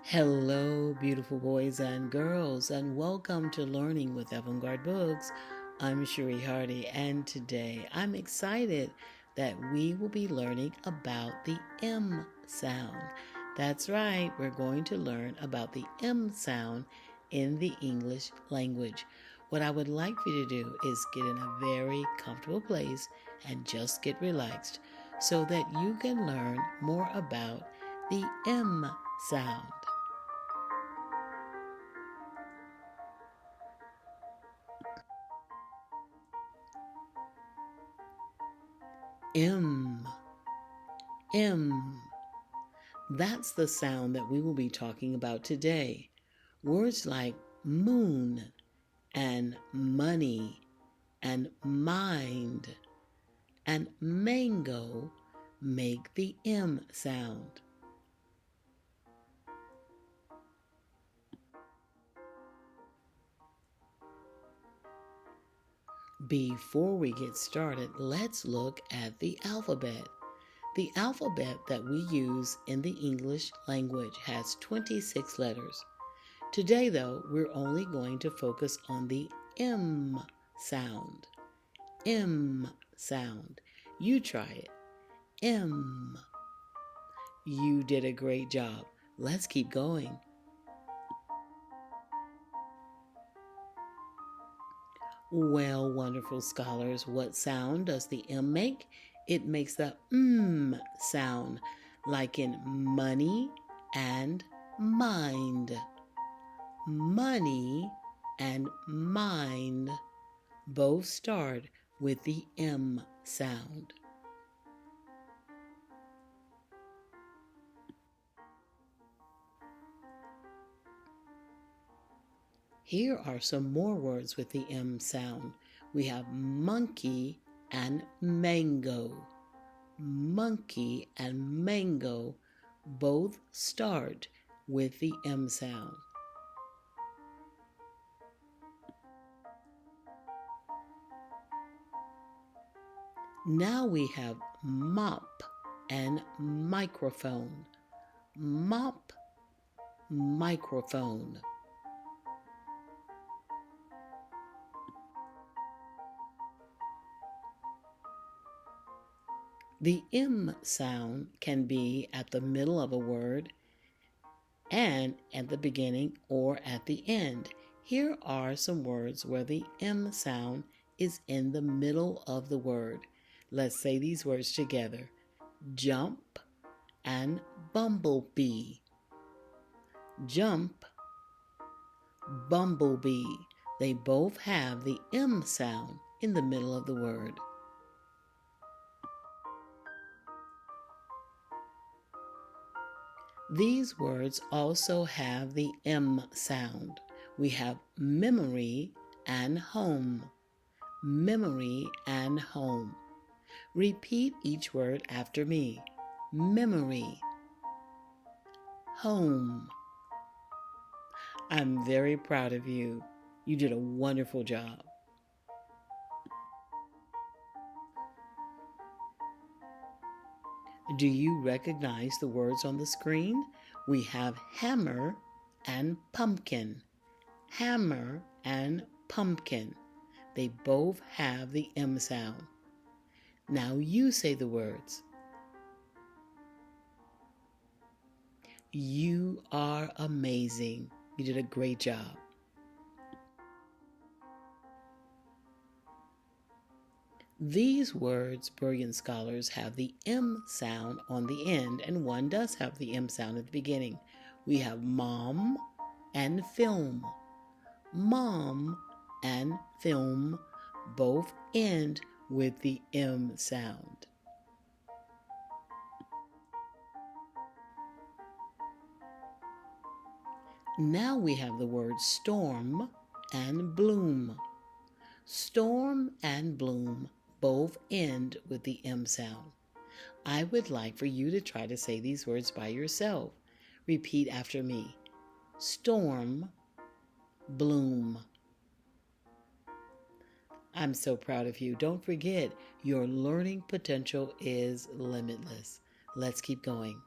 Hello, beautiful boys and girls, and welcome to Learning with Avant-garde Books. I'm Cherie Hardy, and today I'm excited that we will be learning about the M sound. That's right, we're going to learn about the M sound in the English language. What I would like for you to do is get in a very comfortable place and just get relaxed so that you can learn more about the M sound. M, M. That's the sound that we will be talking about today. Words like moon and money and mind and mango make the M sound. Before we get started, let's look at the alphabet. The alphabet that we use in the English language has 26 letters. Today, though, we're only going to focus on the M sound. M sound. You try it. M. You did a great job. Let's keep going. Well, wonderful scholars, what sound does the M make? It makes the sound, like in money and mind. Money and mind both start with the M sound. Here are some more words with the M sound. We have monkey and mango. Monkey and mango both start with the M sound. Now we have mop and microphone. Mop, microphone. The M sound can be at the middle of a word and at the beginning or at the end. Here are some words where the M sound is in the middle of the word. Let's say these words together. Jump and bumblebee. Jump, bumblebee. They both have the M sound in the middle of the word. These words also have the M sound. We have memory and home. Memory and home. Repeat each word after me. Memory. Home. I'm very proud of you. You did a wonderful job. Do you recognize the words on the screen? We have hammer and pumpkin. Hammer and pumpkin. They both have the M sound. Now you say the words. You are amazing. You did a great job. These words, brilliant scholars, have the M sound on the end, and one does have the M sound at the beginning. We have mom and film. Mom and film both end with the M sound. Now we have the words storm and bloom. Storm and bloom both end with the M sound. I would like for you to try to say these words by yourself. Repeat after me. Storm, bloom. I'm so proud of you. Don't forget, your learning potential is limitless. Let's keep going.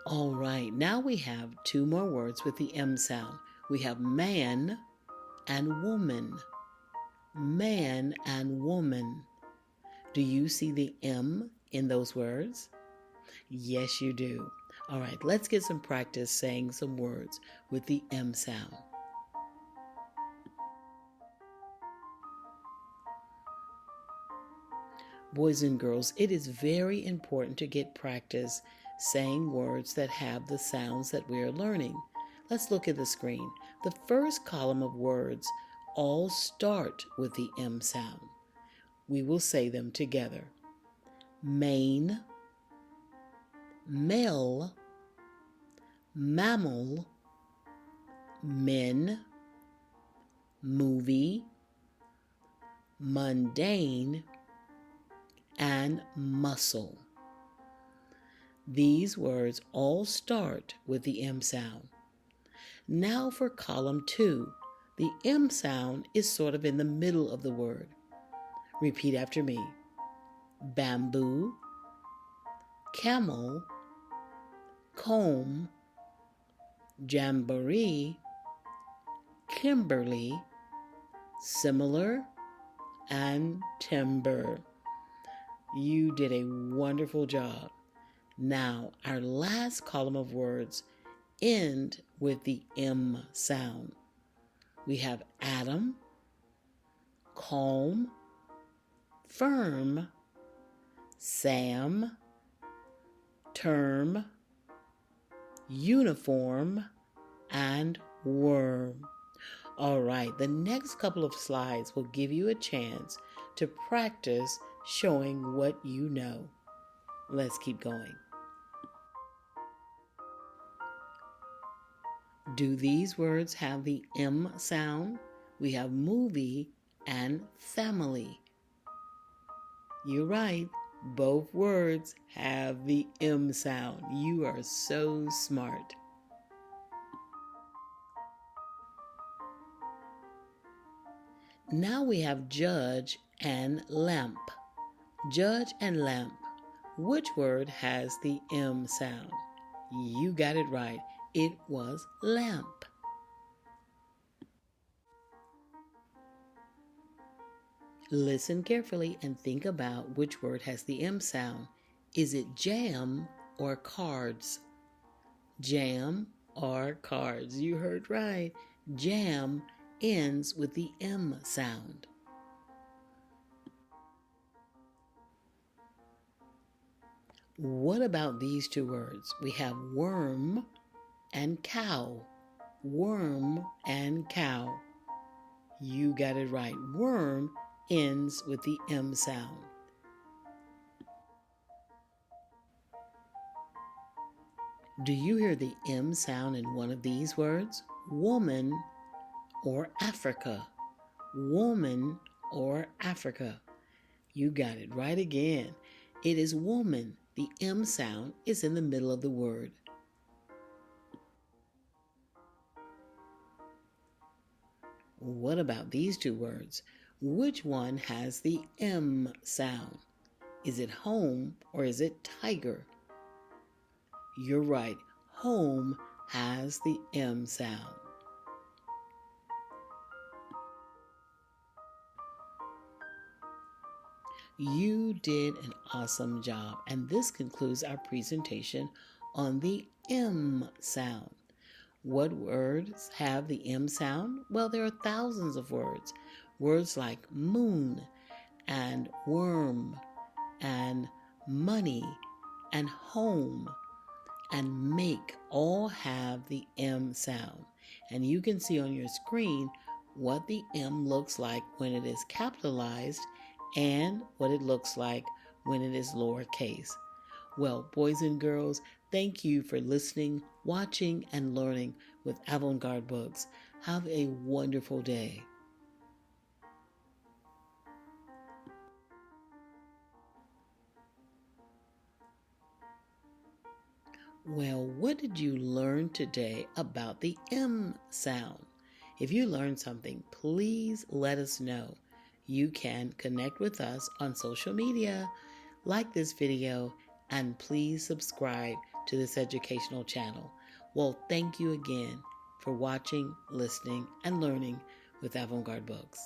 All right, now we have two more words with the M sound. We have man and woman. Man and woman. Do you see the M in those words? Yes, you do. All right, let's get some practice saying some words with the M sound. Boys and girls, it is very important to get practice saying words that have the sounds that we are learning. Let's look at the screen. The first column of words all start with the M sound. We will say them together. Main, male, mammal, men, movie, mundane, and muscle. These words all start with the M sound. Now for column 2, the M sound is sort of in the middle of the word. Repeat after me. Bamboo, camel, comb, jamboree, Kimberly, similar, and timber. You did a wonderful job. Now, our last column of words end with the M sound. We have atom, calm, firm, Sam, term, uniform, and worm. All right, the next couple of slides will give you a chance to practice showing what you know. Let's keep going. Do these words have the M sound? We have movie and family. You're right, both words have the M sound. You are so smart. Now we have judge and lamp. Judge and lamp. Which word has the M sound? You got it right. It was lamp. Listen carefully and think about which word has the M sound. Is it jam or cards? Jam or cards. You heard right. Jam ends with the M sound. What about these two words? We have worm and cow. Worm and cow. You got it right. Worm ends with the M sound. Do you hear the M sound in one of these words? Woman or Africa. Woman or Africa. You got it right again. It is woman. The M sound is in the middle of the word. What about these two words? Which one has the M sound? Is it home or is it tiger? You're right. Home has the M sound. You did an awesome job, and this concludes our presentation on the M sound. What words have the M sound? Well, there are thousands of words. Words like moon and worm and money and home and make all have the M sound. And you can see on your screen what the M looks like when it is capitalized and what it looks like when it is lowercase. Well, boys and girls, thank you for listening, watching, and learning with Avant-garde Books. Have a wonderful day. Well, what did you learn today about the M sound? If you learned something, please let us know. You can connect with us on social media, like this video, and please subscribe to this educational channel. Well, thank you again for watching, listening, and learning with Avant-garde Books.